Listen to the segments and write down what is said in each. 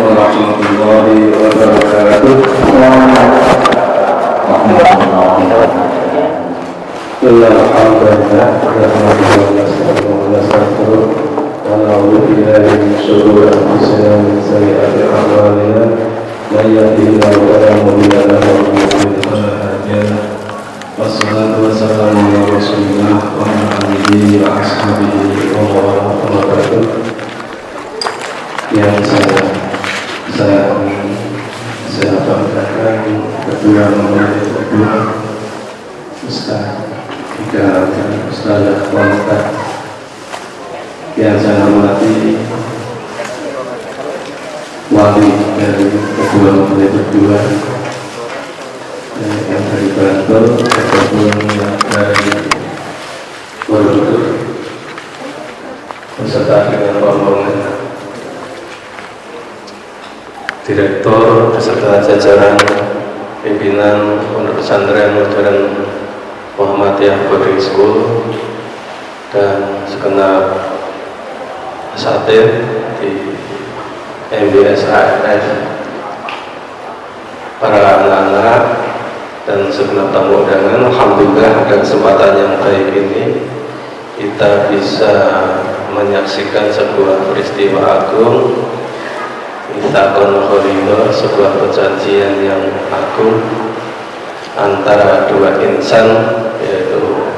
warahmatullahi wabarakatuh. Alhamdulillah, wa na'udzu billahi min syururi anfusina wa min sayyi'ati a'malina. Man yahdihillahu fala mudilla lahu wa man yudlil fala hadiya lahu. Wassalatu wassalamu ala Rasulillah wa ala alihi wa ashabihi wa man walah. Yang saya banggakan kedua mempelai kedua Ustaz Ika dan Ustazah Wanita yang saya hormati wali dari kedua mempelai kedua yang dari Bantul ataupun yang dari Borobudur beserta dengan rombongan Direktur beserta jajaran pimpinan Pondok Pesantren Modern Muhammadiyah Boarding School dan segenap asatidz di MBS AFF, para anak-anak dan segenap tamu undangan. Alhamdulillah ada kesempatan yang baik ini kita bisa menyaksikan sebuah peristiwa agung, Mitsaqun Ghalidha, sebuah perjanjian yang agung antara dua insan, yaitu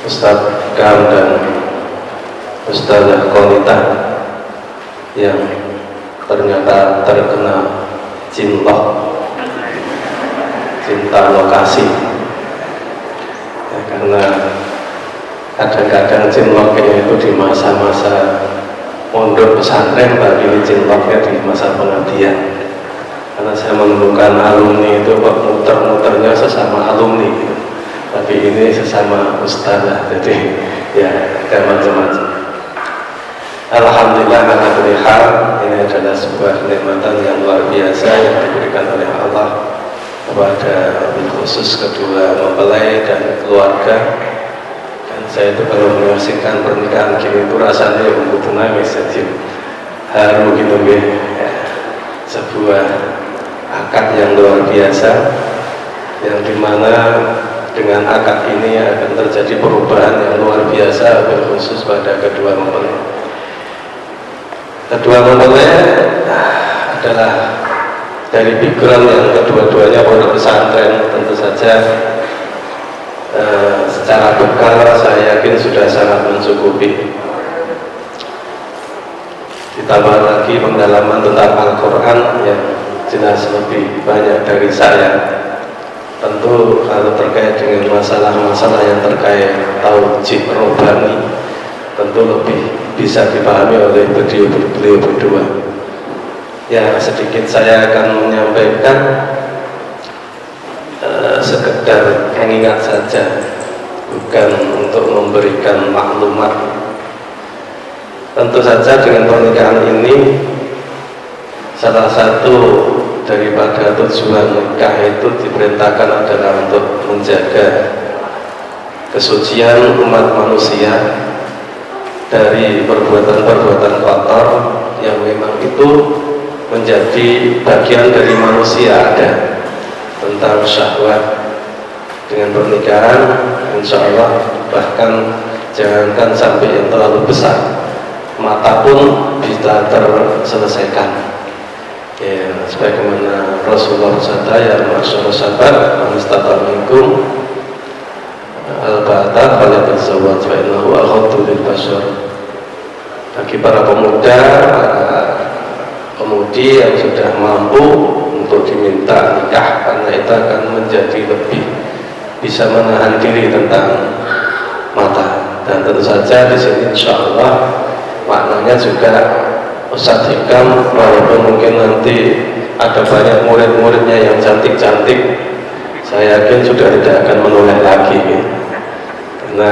Ustaz Kam dan Ustazah Qonita, yang ternyata terkena cinlok, cinta lokasi ya, karena kadang-kadang cinloknya itu di masa-masa pondok pesantren, tapi ini cinloknya di masa pengabdian. Karena saya menemukan alumni itu kok muter-muternya sesama alumni gitu. Tapi ini sesama ustazah, jadi ya ada macam-macam. Alhamdulillah, ala kulli hal, ini adalah sebuah kenikmatan yang luar biasa yang diberikan oleh Allah kepada khusus kedua mempelai dan keluarga. Dan saya itu kalau menyaksikan pernikahan gini itu rasanya untuk nangis, jadi haru gitu ya. Sebuah akad yang luar biasa, yang dimana dengan akad ini akan terjadi perubahan yang luar biasa khusus pada kedua mempelai. Kedua mempelai adalah dari background yang kedua-duanya pondok pesantren. Tentu saja secara bekal saya yakin sudah sangat mencukupi. Ditambah lagi pendalaman tentang Al-Quran yang jelas lebih banyak dari saya. Tentu kalau terkait dengan masalah-masalah yang terkait tauhid rohani, tentu lebih bisa dipahami oleh beliau berdua. Ya, sedikit saya akan menyampaikan sekedar pengingat saja, bukan untuk memberikan maklumat. Tentu saja dengan pernikahan ini salah satu daripada tujuan nikah itu diperintahkan adalah untuk menjaga kesucian umat manusia dari perbuatan-perbuatan kotor yang memang itu menjadi bagian dari manusia ada, tentang syahwat. Dengan pernikahan insya Allah bahkan jangankan sampai yang terlalu besar, mata pun bisa terselesaikan ya, sebagaimana Rasulullah bersabda, ya masyarakat sahabat, manistata minkum al-ba'ata falyatazawwaj fa innahu aghaddu lil basar. Bagi para pemuda, para pemudi yang sudah mampu untuk diminta nikah, karena itu akan menjadi lebih bisa menahan diri tentang mata. Dan tentu saja di sini insya Allah maknanya juga Ustadz Hikam, walaupun mungkin nanti ada banyak murid-muridnya yang cantik-cantik, saya yakin sudah tidak akan menoleh lagi gitu. Karena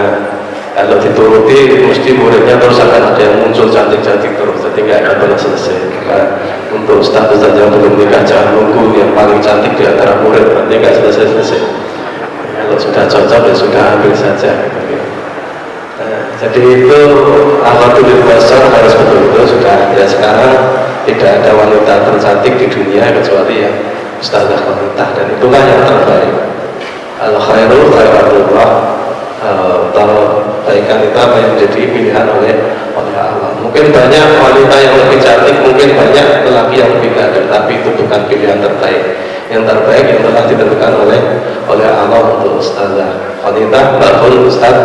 kalau dituruti mesti muridnya terus akan ada yang muncul cantik-cantik terus, jadi nggak akan pernah selesai. Maka untuk ustaz-ustaz yang belum nikah jangan nunggu yang paling cantik di antara murid, nanti nggak selesai-selesai. Kalau sudah cocok ya sudah ambil saja gitu. Jadi itu alhamdulillah besar harus betul-betul sudah. Ya sekarang tidak ada wanita tercantik di dunia kecuali yang ustazah wanita, dan itulah yang terbaik. Al khairu khairullah, kebaikan itu apa yang menjadi pilihan oleh Allah. Mungkin banyak wanita yang lebih cantik, mungkin banyak lelaki yang lebih ganteng, tapi itu bukan pilihan terbaik. Yang terbaik yang telah ditentukan oleh Allah untuk ustazah wanita maupun ustaz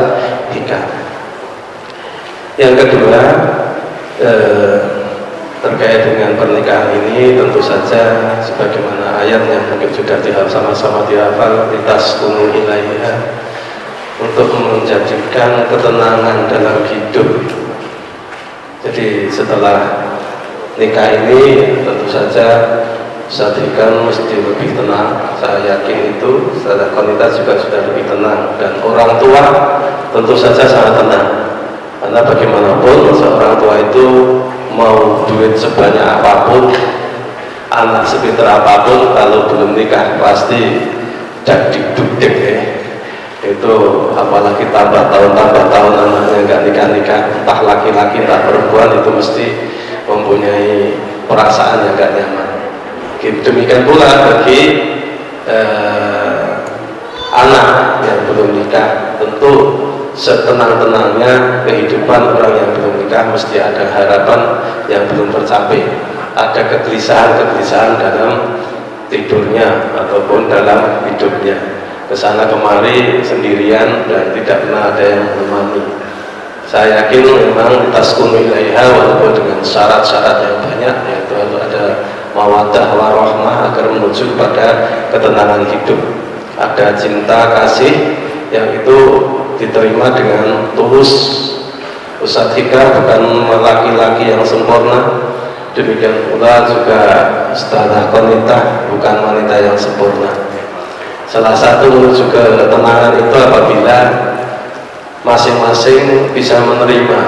Ika. Yang kedua, terkait dengan pernikahan ini, tentu saja sebagaimana ayat yang mungkin sudah sama-sama dihafal, litaskunu ilaiha, untuk menjadikan ketenangan dalam hidup. Jadi setelah nikah ini tentu saja Sadrikan mesti lebih tenang. Saya yakin itu setelah konita juga sudah lebih tenang, dan orang tua tentu saja sangat tenang, karena bagaimanapun seorang tua itu mau duit sebanyak apapun, anak sepintar apapun, kalau belum nikah pasti dak-dik-dik ya. Itu apalagi tambah tahun anaknya nggak nikah-nikah, entah laki-laki entah perempuan, itu mesti mempunyai perasaan yang nggak nyaman. Demikian pula bagi anak yang belum nikah, tentu setenang-tenangnya kehidupan orang yang belum nikah mesti ada harapan yang belum tercapai, ada kegelisahan dalam tidurnya ataupun dalam hidupnya, kesana kemari sendirian dan tidak pernah ada yang menemani. Saya yakin memang taskunu ilaiha, walaupun dengan syarat-syarat yang banyak, yaitu harus ada mawaddah warahmah agar menuju pada ketenangan hidup, ada cinta kasih yang itu diterima dengan tulus. Ustaz Hika bukan laki-laki yang sempurna, demikian pula juga Ustazah Konita bukan wanita yang sempurna. Salah satu menuju ketenangan itu apabila masing-masing bisa menerima,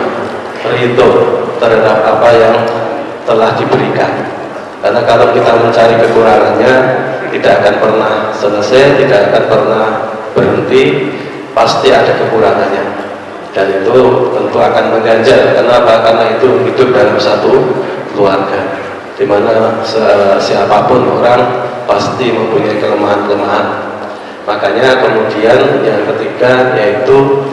ridho terhadap apa yang telah diberikan. Karena kalau kita mencari kekurangannya, tidak akan pernah selesai, tidak akan pernah berhenti, pasti ada kekurangannya, dan itu tentu akan mengganjal. Kenapa? Karena itu hidup dalam satu keluarga, di mana siapapun orang pasti mempunyai kelemahan-kelemahan. Makanya kemudian yang ketiga, yaitu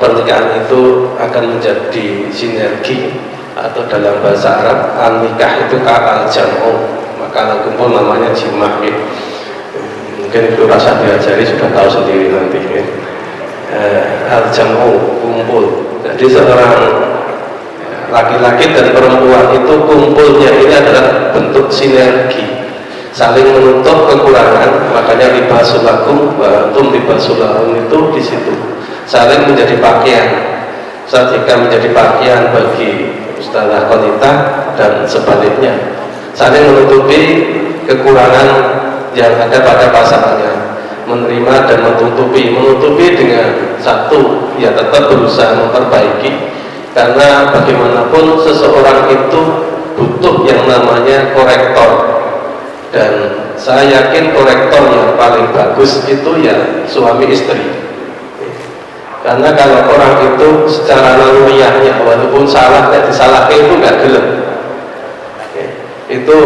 pernikahan itu akan menjadi sinergi, atau dalam bahasa Arab an-nikah itu ka'al jam'u, maka kumpul namanya jima' ya. Mungkin itu rasa diajari sudah tahu sendiri nanti ya. Al-jam'u, kumpul. Jadi seorang laki-laki dan perempuan itu kumpulnya ini adalah bentuk sinergi, saling menutup kekurangan. Makanya libasulakum wa antum libasulahum, itu di situ saling menjadi pakaian. Saat jika menjadi pakaian bagi Ustazah Konita dan sebaliknya, saling menutupi kekurangan yang ada pada pasangannya, menerima dan menutupi dengan satu, ya tetap berusaha memperbaiki, karena bagaimanapun seseorang itu butuh yang namanya korektor, dan saya yakin korektor yang paling bagus itu ya suami istri. Karena kalau orang itu secara naluriahnya, walaupun salah dan disalahkan itu nggak gelap. Itu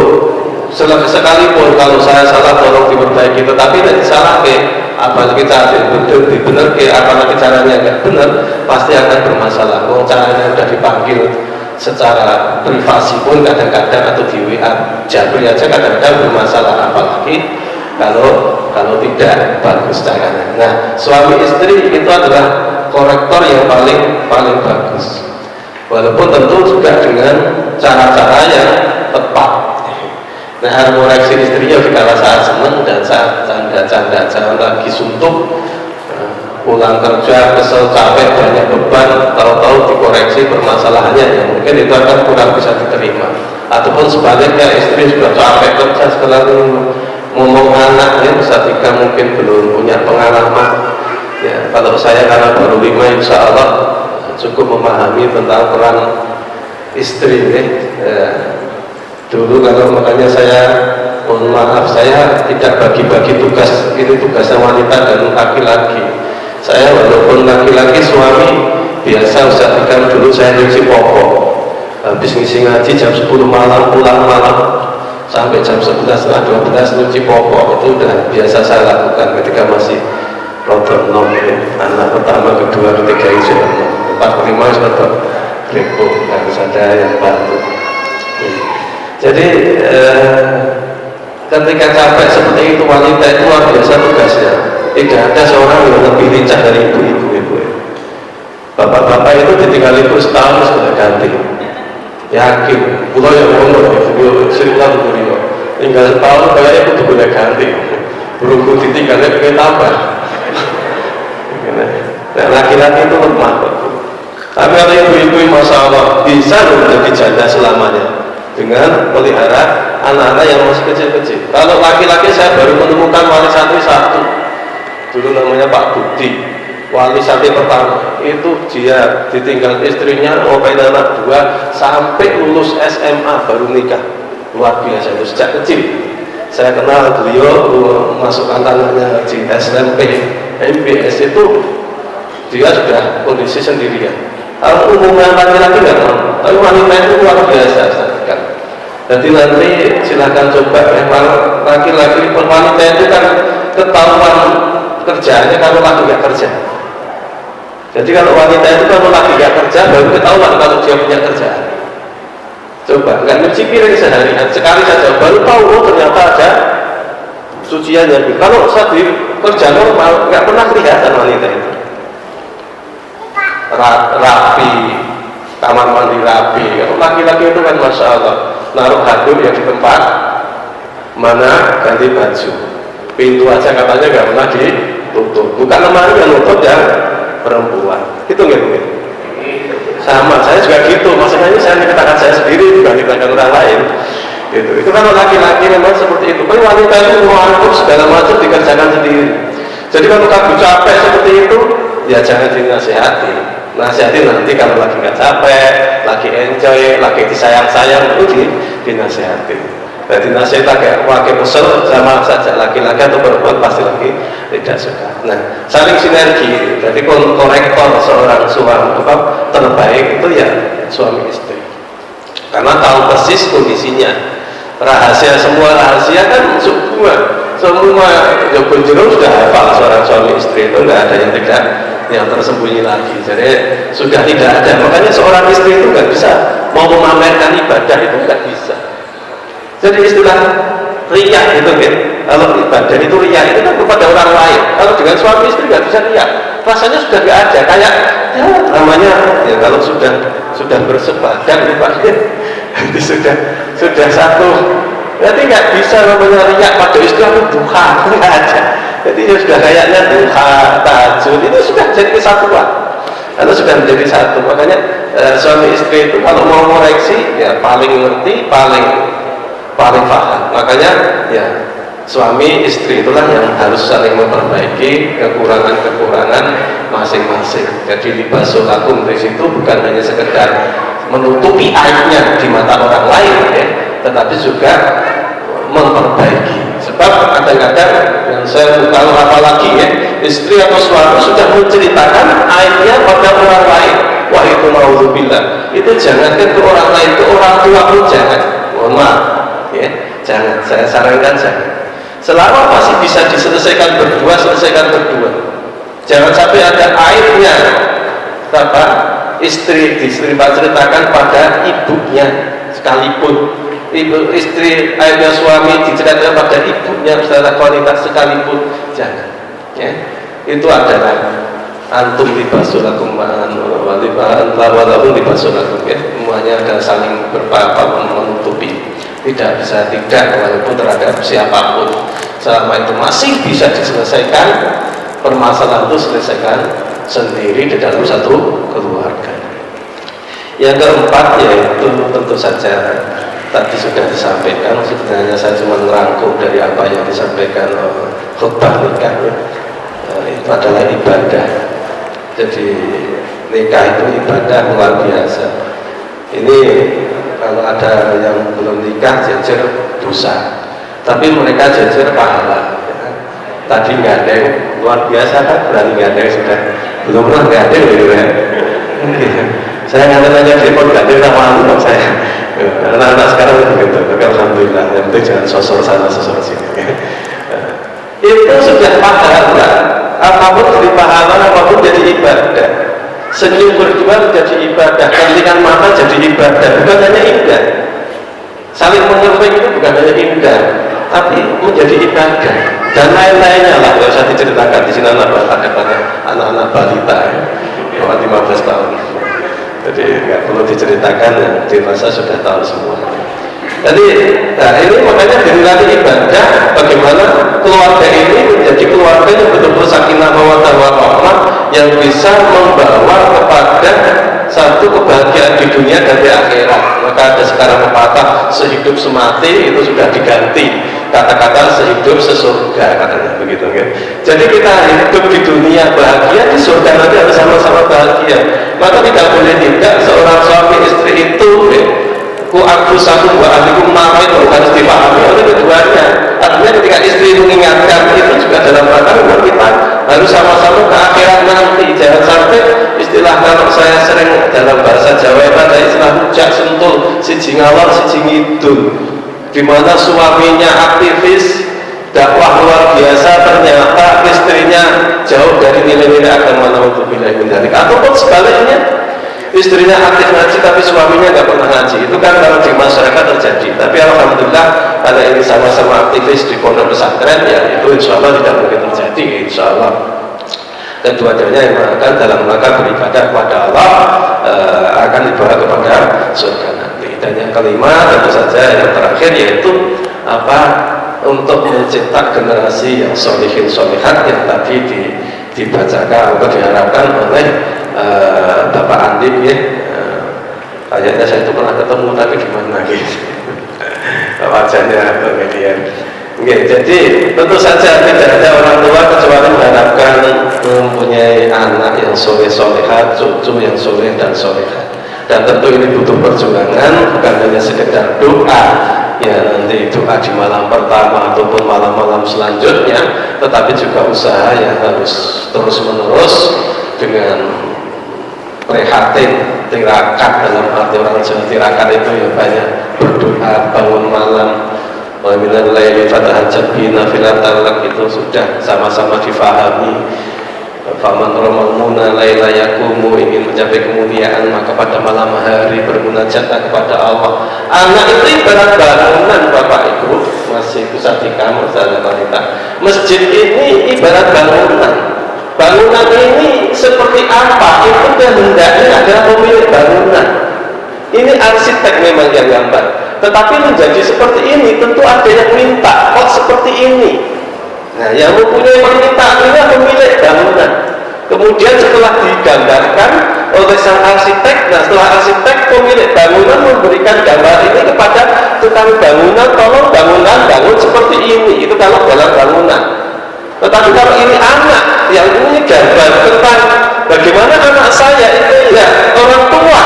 sekalipun kalau saya salah tolong diperbaiki, tetapi tidak disalahkan, apalagi cara dibenerke, apalagi caranya nggak benar, pasti akan bermasalah. Wong caranya sudah dipanggil secara privasi pun kadang-kadang, atau di WA jabri aja kadang-kadang bermasalah, apalagi kalau tidak bagus caranya. Nah, suami istri itu adalah korektor yang paling bagus, walaupun tentu juga dengan cara-cara yang tepat. Nah, harus mengoreksi istrinya dikala saat senang dan saat canda-canda, jangan lagi suntuk, pulang kerja kesel, capek, banyak beban, tahu-tahu dikoreksi permasalahannya, yang mungkin itu akan kurang bisa diterima. Ataupun sebaliknya, istri sudah capek kerja sekali ngomong anak ya, ketika mungkin belum punya pengalaman ya. Kalau saya karena baru 5, insya Allah cukup memahami tentang peran istri ya. Dulu kalau makanya saya mohon maaf, saya tidak bagi-bagi tugas, ini tugasnya wanita dan laki-laki. Saya walaupun laki-laki suami biasa usahakan dulu saya nyuci popok, habis ngisi ngaji jam 10 malam, pulang malam sampai jam 11 setengah 12 nyuci popok. Itu udah biasa saya lakukan ketika masih rodok nom ya. Anak pertama, kedua, ketiga itu 4, 5 rodok grepo, harus ada yang bantu. Jadi ketika capek seperti itu, wanita itu luar biasa tugasnya. Tidak ada seorang yang lebih lincah dari ibu-ibu. Bapak-bapak itu ditinggal ibu setahun sudah ganti. Yakin, pulau yang ngomong itu sering lah beliau. Tinggal setahun kayaknya itu boleh ganti. Berunggu ditinggalnya pengen tambah. Nah, laki-laki itu lemah. Tapi kalau ibu-ibu masya Allah bisa menjadi janda selamanya dengan pelihara anak-anak yang masih kecil-kecil. Kalau laki-laki saya baru menemukan wali santri satu, dulu namanya Pak Budi, wali santri pertama. Itu dia ditinggal istrinya, punya anak 2 sampai lulus SMA baru nikah. Luar biasa itu sejak kecil. Saya kenal beliau masukkan tangannya di SMP, MBS itu dia sudah kondisi sendirian. Kalau umumnya laki-laki nggak mau, tapi wanita itu luar biasa. Jadi nanti silahkan coba ya, kalau laki-laki wanita itu kan ketahuan kerjanya kalau laki nggak kerja. Jadi kalau wanita itu kalau laki nggak kerja baru ketahuan kalau dia punya kerjaan. Coba nggak nyuci piring sehari-hari, sekali saja baru tahu oh ternyata ada suciannya. Kalau saat di kerja normal nggak pernah kelihatan wanita itu. Rapi, kamar mandi rapi. Kalau laki-laki itu kan masya Allah naruh handuk yang di tempat mana ganti baju. Pintu aja katanya nggak pernah ditutup. Bukan lemari yang nutup yang perempuan. Itu nggak mungkin. Sama, saya juga gitu. Maksudnya saya dikatakan saya sendiri juga dikatakan orang lain. Itu kan laki-laki memang seperti itu. Tapi wanita itu mau angkut segala macam dikerjakan sendiri. Jadi kalau kamu capek seperti itu, ya jangan dinasihati. Nasihati nanti kalau lagi nggak capek, lagi enjoy, lagi disayang-sayang itu dinasihati. Jadi nasihat kayak wakil kesel sama saja, laki-laki atau perempuan pasti lagi tidak suka. Nah, saling sinergi. Jadi korektor seorang suami terbaik itu ya suami istri. Karena tahu persis kondisinya. Semua rahasia kan semua jokun jeruk sudah hafal seorang suami istri itu, nggak ada yang tersembunyi lagi. Jadi sudah tidak ada. Makanya seorang istri itu nggak bisa mau memamerkan ibadah itu nggak bisa. Jadi istilah riya itu kan, kalau ibadah itu riya itu kan kepada orang lain. Kalau dengan suami istri nggak bisa riya, rasanya sudah nggak ada. Kayak ya namanya ya kalau sudah bersepadan itu sudah satu. Berarti nggak bisa namanya riya pada istri aku duha, nggak ada. Jadi ya sudah kayaknya duha, tahajud itu sudah jadi kesatuan. Kalau sudah menjadi satu, makanya suami istri itu kalau mau koreksi ya paling ngerti, paling paham. Makanya ya suami istri itulah yang harus saling memperbaiki kekurangan-kekurangan masing-masing. Jadi libasul lakum di situ bukan hanya sekedar menutupi aibnya di mata orang lain ya, tetapi juga memperbaiki. Sebab kadang-kadang yang saya tahu apalagi ya, istri atau suami sudah menceritakan aibnya pada orang lain. Wah itu naudzubillah. Itu jangankan ke orang lain, ke orang tua pun jangan. Mohon maaf. Ya, jangan, saya sarankan jangan. Selama masih bisa diselesaikan berdua, selesaikan berdua. Jangan sampai ada aibnya istri ceritakan pada ibunya sekalipun. Istri aibnya suami diceritakan pada ibunya secara kualitas sekalipun, jangan. Ya, itu adalah antum libasulakum walahum libasulakum ya. Semuanya ada saling menutupi. Tidak bisa tidak walaupun terhadap siapapun, selama itu masih bisa diselesaikan, permasalahan itu selesaikan sendiri di dalam satu keluarga. Yang keempat yaitu tentu saja tadi sudah disampaikan, sebenarnya saya cuma merangkum dari apa yang disampaikan khutbah nikah ya. Itu adalah ibadah. Jadi nikah itu ibadah luar biasa. Ini kalau ada yang belum nikah jejer dosa, tapi mereka jejer pahala ya. Tadi gandeng luar biasa kan, berani gandeng sudah belum pernah gandeng gitu ya. Saya ngantar aja telepon ganti nama anak saya. Anak-anak sekarang begitu. Tapi alhamdulillah, yang penting jangan sosok sana sosok sini. Itu sudah pahala. Apapun jadi pahala, apapun jadi ibadah. Senyum berdua menjadi ibadah, kelingan mata jadi ibadah. Bukan hanya indah. Saling menyukai itu bukan hanya indah, tapi menjadi ibadah. Dan lain-lainnya lah, nggak usah diceritakan di sini anak-anak balita ya, 15 tahun. Jadi nggak perlu diceritakan ya, dirasa sudah tahu semua. Jadi, nah ini makanya dinilai ibadah. Bagaimana keluarga ini menjadi keluarga yang betul-betul sakinah mawaddah warahmah, yang bisa membawa kepada satu kebahagiaan di dunia dan di akhirat. Maka ada sekarang pepatah sehidup semati itu sudah diganti kata-kata sehidup sesurga, katanya begitu kan. Jadi kita hidup di dunia bahagia, di surga nanti harus sama-sama bahagia. Maka tidak boleh tidak seorang suami istri itu ku aku satu wa ahlikum nar itu harus dipahami oleh keduanya. Artinya ketika istri mengingatkan itu juga dalam rangka memang kita harus sama-sama ke akhirat nanti. Jangan sampai istilah kalau saya sering dalam bahasa Jawa ada istilah rujak sentul siji ngalor siji ngidul, di mana suaminya aktivis dakwah luar biasa, ternyata istrinya jauh dari nilai-nilai agama naudzubillah min dzalik. Ataupun sebaliknya, istrinya aktif ngaji tapi suaminya nggak pernah ngaji. Itu kan kalau di masyarakat terjadi. Tapi alhamdulillah karena ini sama-sama aktivis di pondok pesantren, ya itu insya Allah tidak mungkin terjadi. Insya Allah kedua-duanya yang akan dalam rangka beribadah kepada Allah akan dibawa kepada surga nanti. Dan yang kelima tentu saja yang terakhir yaitu untuk mencetak generasi yang solihin solihat yang tadi dibacakan atau diharapkan oleh Bapak Andin ya. Kayaknya saya itu pernah ketemu tapi gimana gitu. Wajahnya kemudian. Oke, jadi tentu saja tidak ada orang tua kecuali mengharapkan mempunyai anak yang soleh solehat, cucu yang soleh dan solehat. Dan tentu ini butuh perjuangan, bukan hanya sekedar doa ya nanti doa di malam pertama ataupun malam-malam selanjutnya, tetapi juga usaha yang harus terus menerus dengan prihatin, tirakat dalam arti orang Jawa tirakat itu ya banyak berdoa, bangun malam, wa minal laili fatahajjat bihi nafilatan lak, itu sudah sama-sama difahami. Faman ramal muna laila yakumu, ingin mencapai kemuliaan maka pada malam hari bermunajatlah kepada Allah. Anak itu ibarat bangunan Bapak Ibu, masih pusat di kamu saudara wanita. Masjid ini ibarat bangunan. Bangunan ini seperti apa? Itu kehendaknya adalah pemilik bangunan. Ini arsitek memang yang gambar. Tetapi menjadi seperti ini tentu ada yang minta kok seperti ini. Nah, yang mempunyai permintaan ini pemilik bangunan. Kemudian setelah digambarkan oleh sang arsitek, nah setelah arsitek pemilik bangunan memberikan gambar ini kepada tukang bangunan, tolong bangunan bangun seperti ini. Itu kalau dalam bangunan. Tetapi kalau ini anak yang ini gambar tentang bagaimana anak saya itu ya orang tua.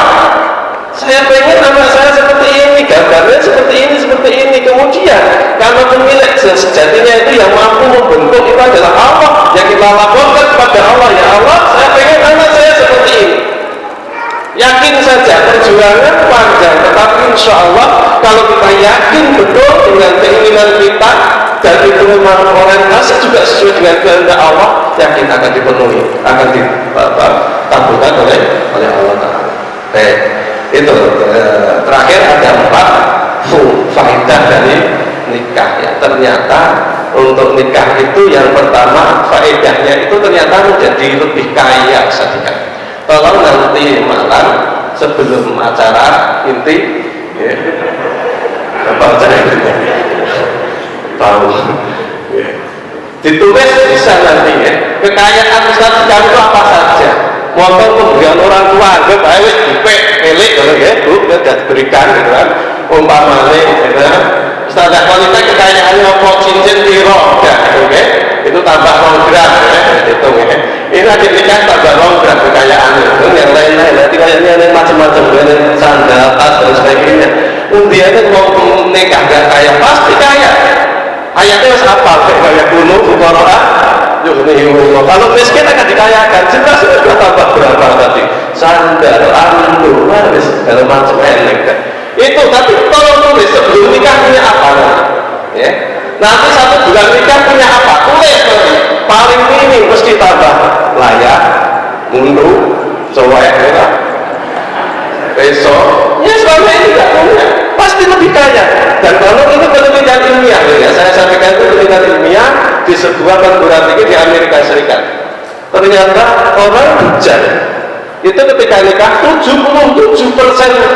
Saya pengen anak saya seperti ini, gambarnya seperti ini. Kemudian karena pemilik sejatinya itu yang mampu membentuk itu adalah Allah, yang kita laporkan kepada Allah, ya Allah, saya pengen anak saya seperti ini. Yakin saja perjuangan panjang, tetapi insya Allah kalau kita yakin betul dengan keinginan kita dan itu memang orientasi juga sesuai dengan kehendak Allah, yakin akan dipenuhi, akan dikabulkan oleh Allah Ta'ala. Itu terakhir ada 4 faedah dari nikah ya. Ternyata untuk nikah itu yang pertama faedahnya itu ternyata menjadi lebih kaya sedikit. Tolong nanti malam sebelum acara inti ya, apa acara itu tahu ya, ditulis bisa nanti ya kekayaan Ustaz itu apa saja. Motor pemberian orang tua anggap aja dipek milik kalau ya bu sudah diberikan gitu kan umpamanya gitu kan. Standar kualitas kekayaannya apa cincin piro ya oke itu tambah longgram ya hitung ya. Ini nanti nikah tambah longgram kekayaannya itu yang lain-lain nanti kayaknya ada macam-macam ada sandal tas dan sebagainya. Undiannya mau nikah gak kaya pasti kaya. Ayatnya harus apa kayak kuno fukara Kalau miskin akan dikayakan, jelas itu sudah tambah berapa tadi? Sandal, andu, segala macam enek kan. Itu tapi tolong tulis sebelum nikah punya apa ya? Nanti 1 bulan nikah punya apa? Tulis nanti. Paling minim mesti tambah layak, mundur, cowok ya. Besok, ya selama ini tidak punya, pasti lebih kaya. Dan kalau ini penelitian ilmiah, ya saya sampaikan itu penelitian ilmiah di sebuah perguruan tinggi di Amerika Serikat. Ternyata orang bujang itu ketika nikah 77%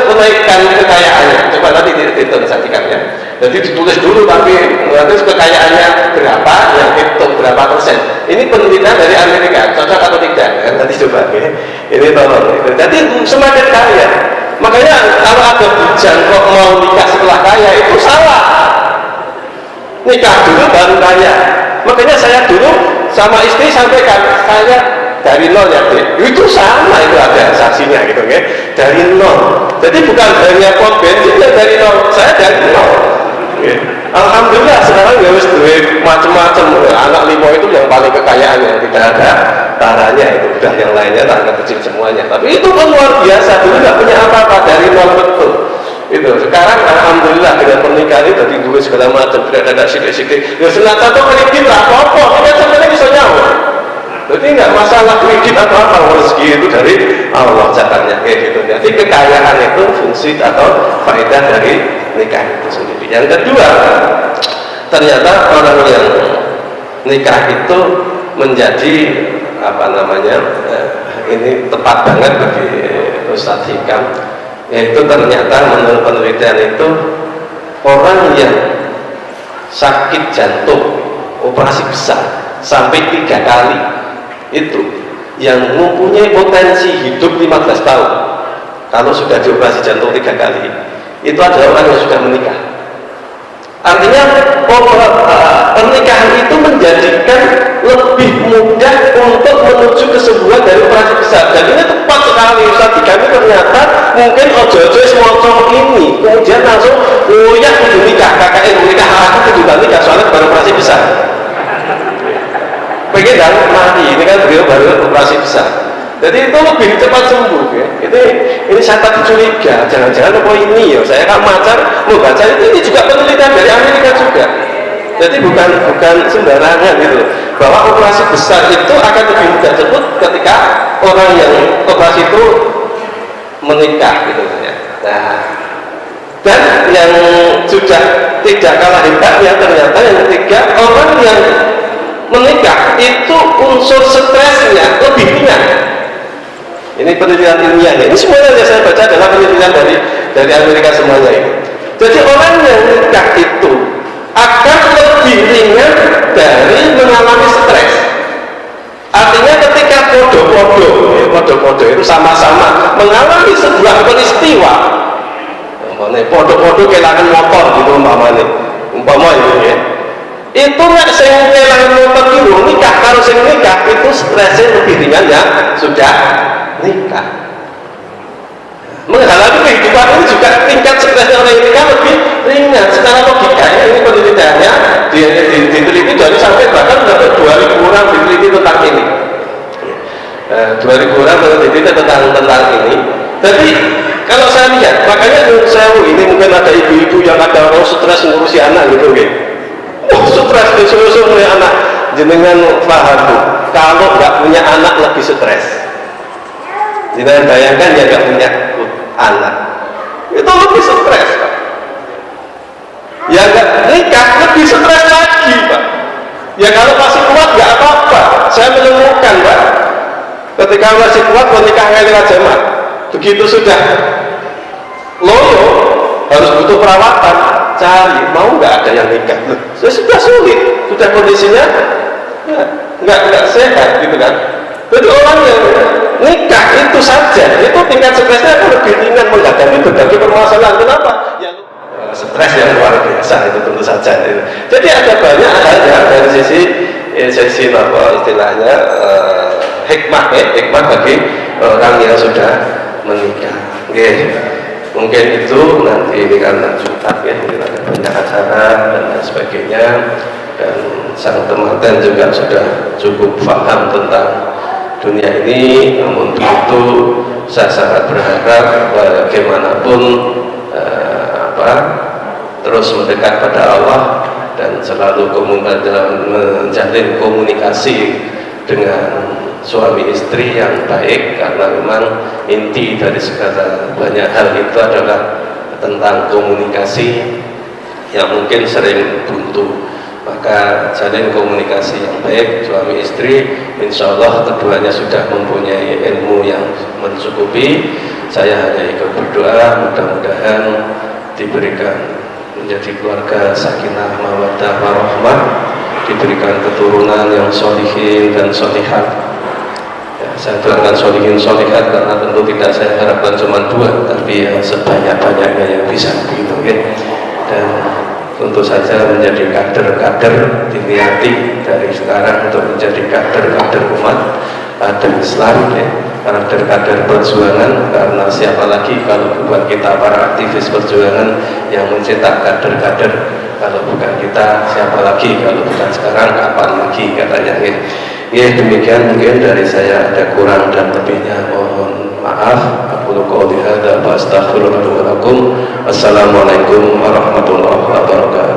menaikkan kekayaannya. Coba nanti dihitung saksikan ya. Jadi ditulis dulu tapi nanti kekayaannya berapa, ya hitung berapa persen. Ini penelitian dari Amerika, cocok atau tidak? Nanti coba ya. Ini tolong. Jadi semakin kaya. Makanya kalau ada bujang kok mau nikah setelah kaya itu salah. Nikah dulu baru kaya. Makanya saya dulu sama istri sampaikan, saya dari nol ya dek, itu sama, itu ada saksinya gitu ya, dari nol. Jadi bukan hanya pom bensin yang dari nol, saya dari nol ya. Alhamdulillah sekarang ya wis duwe macam-macam. Anak 5 itu yang paling kekayaan, yang tidak ada taranya, itu udah yang lainnya tangga kecil semuanya. Tapi itu kan luar biasa, dulu nggak punya apa-apa, dari nol betul. Itu sekarang alhamdulillah dengan pernikahan itu dari duit segala macam, tidak ada sidik-sidik. Ya senata tuh kredit lah, apa-apa, kita sebenarnya bisa nyawa. Jadi nggak masalah kredit atau apa, rezeki itu dari Allah jatahnya kayak gitu. Jadi kekayaan itu fungsi atau faedah dari nikah itu sendiri. Yang kedua, ternyata orang yang nikah itu menjadi apa namanya, ini tepat banget bagi Ustadz Hikam, yaitu ternyata menurut penelitian itu orang yang sakit jantung operasi besar sampai 3 kali itu yang mempunyai potensi hidup 15 tahun kalau sudah dioperasi jantung 3 kali itu adalah orang yang sudah menikah. Artinya pernikahan itu menjadikan lebih mudah untuk menuju kesembuhan dari operasi besar. Dan ini tepat sekali Ustaz, di kami ternyata mungkin ojo-ojo semacam ini kemudian langsung ya kudu nikah, kakaknya menikah, aku kudu nikah soalnya baru operasi besar. Pengen dan mati, ini kan beliau baru operasi besar. Jadi itu lebih cepat sembuh ya. Ini saya tadi curiga, jangan-jangan apa ini ya. Saya kan macar mau baca ini juga penelitian dari Amerika juga. Jadi bukan sembarangan gitu. Bahwa operasi besar itu akan lebih mudah sembuh ketika orang yang operasi itu menikah gitu ya. Nah, dan yang sudah tidak kalah hebatnya ternyata yang ketiga, orang yang menikah itu unsur stresnya lebih ringan. Ini penelitian ilmiahnya. Ini semuanya yang saya baca adalah penelitian dari Amerika semuanya ini. Jadi orang yang nikah itu akan lebih ringan dari mengalami stres. Artinya ketika podo-podo itu sama-sama mengalami sebuah peristiwa, podo-podo kehilangan motor gitu umpamanya ini ya. Itu nggak sing kehilangan motor itu nikah, kalau sing nikah itu stresnya lebih ringan ya sudah nikah. Menghadapi kehidupan ini juga tingkat stresnya orang yang nikah lebih ringan secara logika. Ini penelitiannya diteliti dari sampai bahkan sampai 2000 orang diteliti tentang ini. 2000 orang diteliti tentang ini. Jadi kalau saya lihat, makanya saya ini mungkin ada ibu-ibu yang ada orang stres ngurusi anak gitu kan. Stres disuruh punya anak, jenengan paham tuh. Kalau nggak punya anak lebih stres. Jangan bayangkan dia nggak punya anak, itu lebih stres, Pak. Ya nggak nikah lebih stres lagi, Pak. Ya kalau masih kuat nggak apa-apa. Saya menemukan, Pak, ketika masih kuat menikahnya lewat jamaah, begitu sudah loyo harus butuh perawatan, cari mau nggak ada yang nikah. Sudah sulit, sudah kondisinya ya, nggak sehat gitu kan. Jadi orang yang nikah itu saja itu tingkat stresnya akan lebih ringan menghadapi berbagai permasalahan. Kenapa? Ya stres yang luar biasa itu tentu saja. Jadi ada banyak hal ya dari sisi apa istilahnya hikmah bagi orang yang sudah menikah. Mungkin itu nanti ini karena Jumat ya, mungkin ada banyak acara dan sebagainya, dan sang tematen juga sudah cukup paham tentang dunia ini. Namun begitu saya sangat berharap bagaimanapun terus mendekat pada Allah dan selalu menjalin komunikasi dengan suami istri yang baik, karena memang inti dari segala banyak hal itu adalah tentang komunikasi yang mungkin sering buntu. Maka jalin komunikasi yang baik suami istri, insya Allah keduanya sudah mempunyai ilmu yang mencukupi. Saya hanya ikut berdoa mudah-mudahan diberikan menjadi keluarga sakinah mawaddah warahmah, diberikan keturunan yang solihin dan solihat. Saya doakan solihin solihat karena tentu tidak saya harapkan cuma 2, tapi yang sebanyak-banyaknya yang bisa begitu ya. Dan tentu saja menjadi kader-kader, diniati dari sekarang untuk menjadi kader-kader umat, kader Islam ya, kader-kader perjuangan. Karena siapa lagi kalau bukan kita para aktivis perjuangan yang mencetak kader-kader, kalau bukan kita siapa lagi, kalau bukan sekarang kapan lagi katanya ya. Ya demikian mungkin dari saya, ada kurang dan lebihnya mohon maaf. Aku qouli hadza wa astaghfirullaha wa lakum. Assalamualaikum warahmatullahi wabarakatuh.